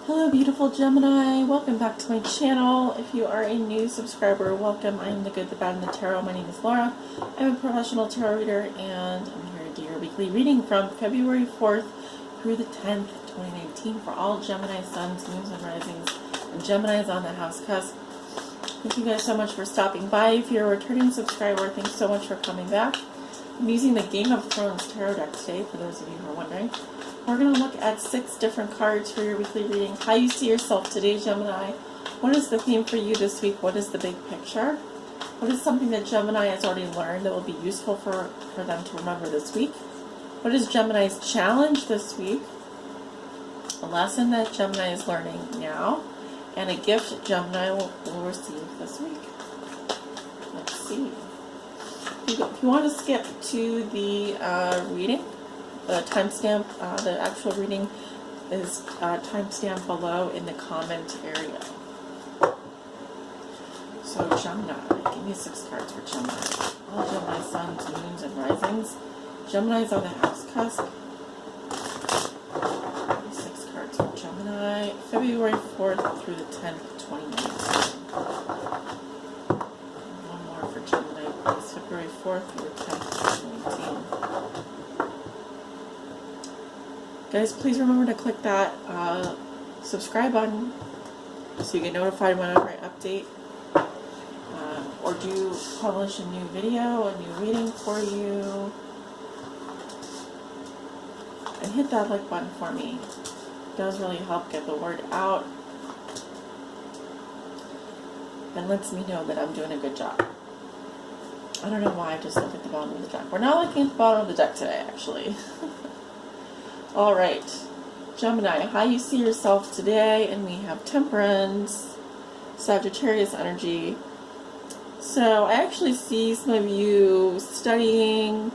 Hello beautiful Gemini, welcome back to my channel. If you are a new subscriber, welcome. I am the good, the bad, and the tarot. My name is Laura. I'm a professional tarot reader and I'm here to do your weekly reading from February 4th through the 10th, 2019 for all Gemini suns, moons, and risings, and Geminis on the house cusp. Thank you guys so much for stopping by. If you're a returning subscriber, thanks so much for coming back. I'm using the Game of Thrones tarot deck today, for those of you who are wondering. We're going to look at 6 different cards for your weekly reading. How you see yourself today, Gemini. What is the theme for you this week? What is the big picture? What is something that Gemini has already learned that will be useful for them to remember this week? What is Gemini's challenge this week? A lesson that Gemini is learning now. And a gift Gemini will receive this week. Let's see. If you want to skip to the reading, the timestamp, the actual reading is timestamped below in the comment area. So Gemini, give me 6 cards for Gemini. All Gemini suns, moons, and risings. Gemini's on the house cusp. 6 cards for Gemini, February 4th through the 10th, 2019. One more for Gemini, please. February 4th through the 10th, 2019. Guys, please remember to click that subscribe button so you get notified whenever I update or do publish a new video, a new reading for you. And hit that like button for me. It does really help get the word out and lets me know that I'm doing a good job. I don't know why I just looked at the bottom of the deck. We're not looking at the bottom of the deck today, actually. Alright, Gemini, how you see yourself today, and we have Temperance, Sagittarius energy. So I actually see some of you studying,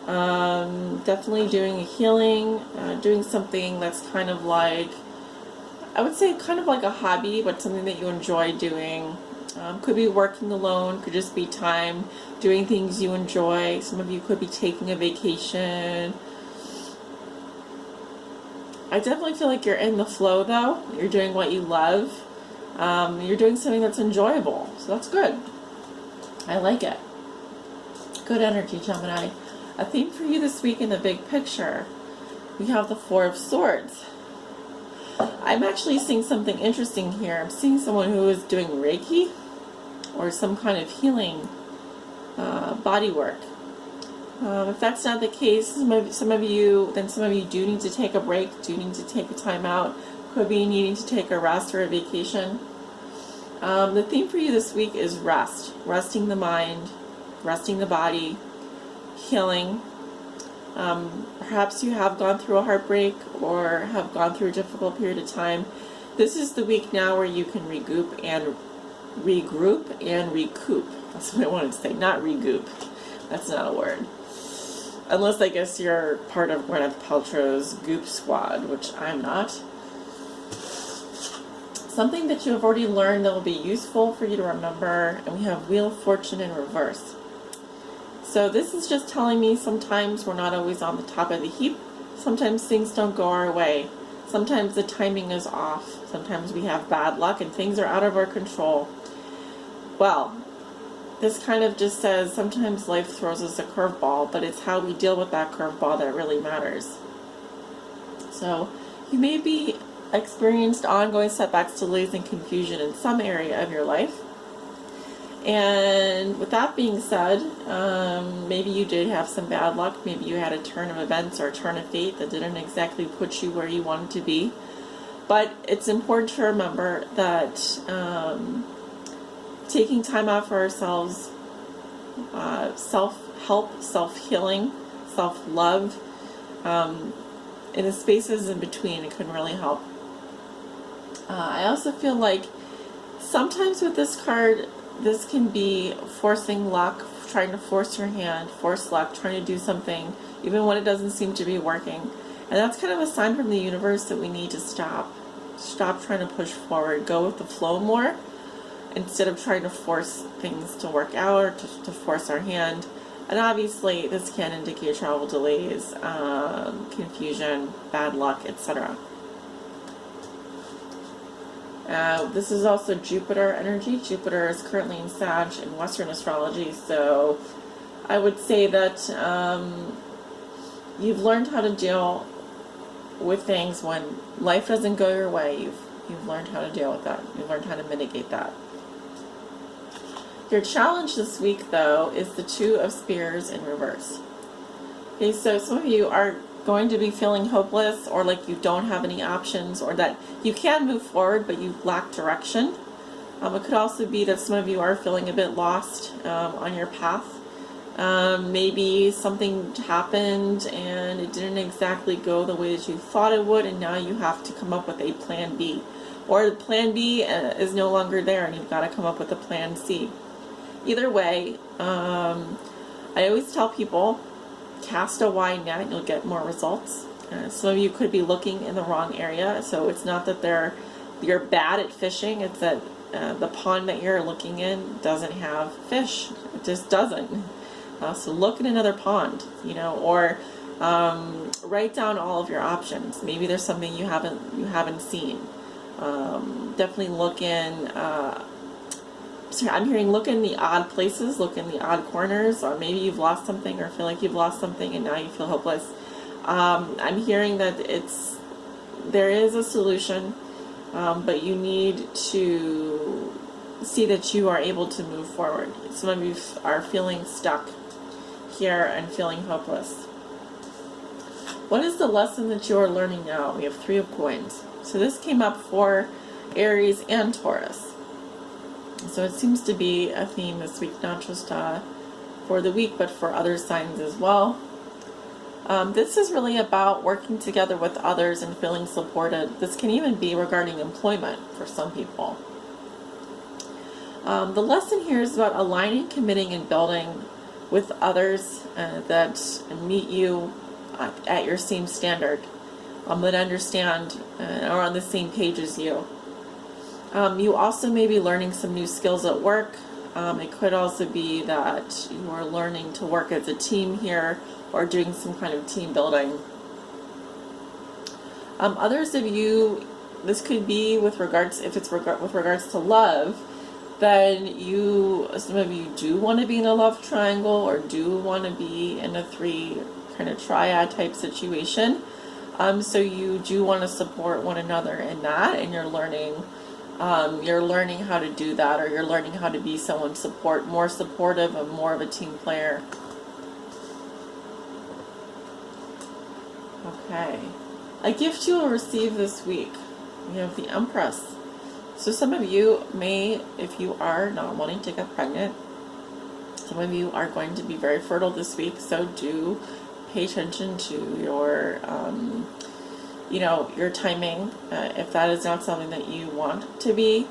definitely doing a healing, doing something that's kind of like, I would say kind of like a hobby, but something that you enjoy doing. Could be working alone, could just be time doing things you enjoy. Some of you could be taking a vacation. I definitely feel like you're in the flow, though. You're doing what you love. You're doing something that's enjoyable. So that's good. I like it. Good energy, Gemini. A theme for you this week in the big picture. We have the 4 of Swords. I'm actually seeing something interesting here. I'm seeing someone who is doing Reiki or some kind of healing body work. If that's not the case, some of you do need to take a break, do need to take a time out, could be needing to take a rest or a vacation. The theme for you this week is rest. Resting the mind, resting the body, healing. Perhaps you have gone through a heartbreak or have gone through a difficult period of time. This is the week now where you can regroup and recoup. That's what I wanted to say, not regoop. That's not a word. Unless I guess you're part of Gwyneth Paltrow's Goop Squad, which I'm not. Something that you have already learned that will be useful for you to remember. And we have Wheel of Fortune in reverse. So this is just telling me sometimes we're not always on the top of the heap. Sometimes things don't go our way. Sometimes the timing is off. Sometimes we have bad luck and things are out of our control. Well, this kind of just says sometimes life throws us a curveball, but it's how we deal with that curveball that really matters. So you may be experienced ongoing setbacks, delays, and confusion in some area of your life. And with that being said, maybe you did have some bad luck. Maybe you had a turn of events or a turn of fate that didn't exactly put you where you wanted to be. But it's important to remember that taking time out for ourselves, self-help, self-healing, self-love, in the spaces in between, it can really help. I also feel like sometimes with this card, this can be forcing luck, trying to force your hand, force luck, trying to do something, even when it doesn't seem to be working. And that's kind of a sign from the universe that we need to stop trying to push forward, go with the flow more, instead of trying to force things to work out or to force our hand. And obviously this can indicate travel delays, confusion, bad luck, etc. This is also Jupiter energy. Jupiter is currently in Sag in Western astrology, so I would say that you've learned how to deal with things when life doesn't go your way. You've learned how to deal with that. You've learned how to mitigate that. Your challenge this week, though, is the Two of Spears in reverse. Okay, so some of you are going to be feeling hopeless, or like you don't have any options, or that you can move forward but you lack direction. It could also be that some of you are feeling a bit lost on your path. Maybe something happened and it didn't exactly go the way that you thought it would, and now you have to come up with a plan B. Or the plan B is no longer there and you've got to come up with a plan C. Either way, I always tell people, cast a wide net and you'll get more results. Some of you could be looking in the wrong area, so it's not that you're bad at fishing, it's that the pond that you're looking in doesn't have fish. It just doesn't. So look at another pond, or write down all of your options. Maybe there's something you haven't seen. Definitely look in. I'm hearing look in the odd places, look in the odd corners, or maybe you've lost something or feel like you've lost something and now you feel hopeless. I'm hearing that there is a solution, but you need to see that you are able to move forward. Some of you are feeling stuck here and feeling hopeless. What is the lesson that you are learning now? We have Three of Coins. So this came up for Aries and Taurus. So it seems to be a theme this week, not just for the week, but for other signs as well. This is really about working together with others and feeling supported. This can even be regarding employment for some people. The lesson here is about aligning, committing, and building with others that meet you at your same standard, that understand and are on the same page as you. You also may be learning some new skills at work. It could also be that you are learning to work as a team here or doing some kind of team building. Others of you, this could be with regards, if it's with regards to love, then some of you do want to be in a love triangle or do want to be in a three kind of triad type situation. So you do want to support one another in that, and you're learning how to do that, or you're learning how to be someone more supportive and more of a team player. Okay. A gift you will receive this week. We have the Empress. So some of you may, if you are not wanting to get pregnant, some of you are going to be very fertile this week, so do pay attention to your timing, if that is not something that you want to be.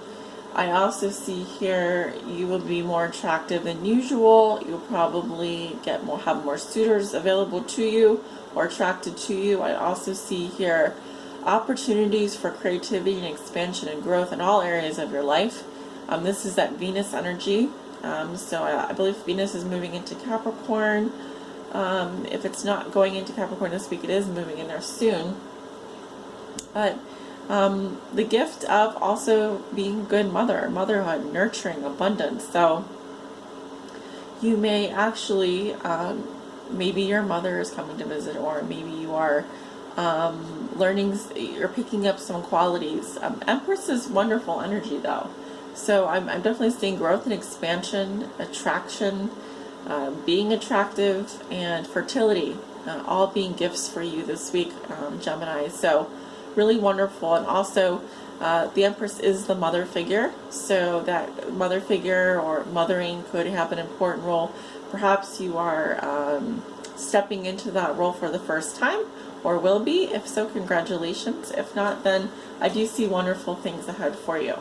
I also see here you will be more attractive than usual. You'll probably have more suitors available to you or attracted to you. I also see here opportunities for creativity and expansion and growth in all areas of your life. This is that Venus energy. So I believe Venus is moving into Capricorn. If it's not going into Capricorn this week, it is moving in there soon. But the gift of also being a good motherhood, nurturing, abundance. So you may actually, maybe your mother is coming to visit, or maybe you are you're picking up some qualities. Empress is wonderful energy though. So I'm definitely seeing growth and expansion, attraction, being attractive, and fertility, all being gifts for you this week, Gemini. So really wonderful. And also the Empress is the mother figure, so that mother figure or mothering could have an important role. Perhaps you are stepping into that role for the first time, or will be. If so, congratulations. If not, then I do see wonderful things ahead for you.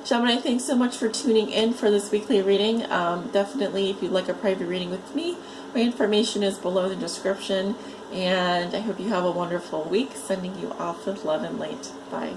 Gemini, thanks so much for tuning in for this weekly reading. Definitely, if you'd like a private reading with me, my information is below the description. And I hope you have a wonderful week. Sending you off with love and light. Bye.